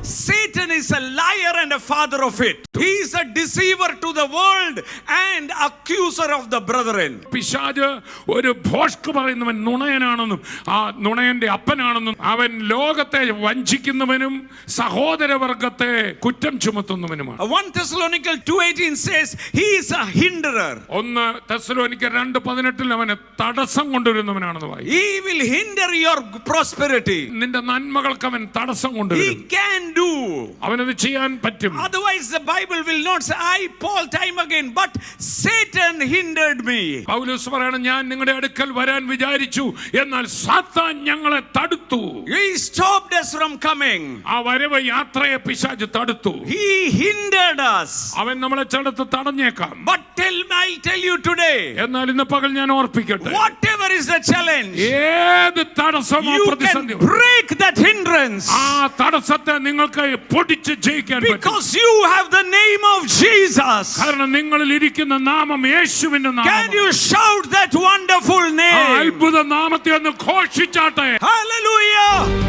Satan is a liar and a father of it. He is a deceiver to the world and accuser of the brethren. പിശാച് ഒരു ഭോഷ്ക് പറയുന്നവൻ നുണയനാണെന്നും ആ നുണയന്റെ അപ്പനാണെന്നും അവൻ ലോകത്തെ വഞ്ചിക്കുന്നവനും സഹോദരവർഗത്തെ കുറ്റം ചുമത്തുന്നവനുമാണ്. 1 Thessalonians 2:18 says he is a hinderer. 1 തെസ്സലോനിക്കർ 2:18 അവൻ തടസ്സം കൊണ്ടുവരുന്നവനാണെന്ന് വായിക്കും. He will hinder your prosperity. നിന്റെ നന്മകൾക്ക് അവൻ തടസ്സം കൊണ്ടുവരും. He can do. അവനത് ചെയ്യാൻ പറ്റും. Otherwise the Bible will not say, I Paul time again, but Satan hindered me. പൗലോസ് പറയണം, ഞാൻ നിങ്ങളുടെ അടുക്കൽ വരാൻ വിചാരിച്ചു, എന്നാൽ സാത്താൻ ഞങ്ങളെ തടുത്തു. He stopped us from coming. ആ വരവ് യാത്രയെ പിശാച് തടുത്തു. He hindered us. അവൻ നമ്മളെ തടഞ്ഞേക്കാം. But I'll tell you today, എന്നാൽ ഇന്ന് പകൽ ഞാൻ ഓർപ്പിക്കട്ടെ, whatever is the challenge, ഏത് തടസ്സമോ you can പ്രതിസന്ധിയോ break that hindrance. ആ തടസ്സത്തെ നിങ്ങൾക്ക് പൊടിച്ച് ജയിക്കാൻ പറ്റും. Because you have the name of Jesus. കാരണം നിങ്ങളിൽ ഇരിക്കുന്ന നാമം യേശുവിന്റെ നാമം. Can you shout that wonderful name? അത്ഭുത നാമത്തെ ഒന്ന് ഘോഷിച്ചാട്ടെ. Hallelujah.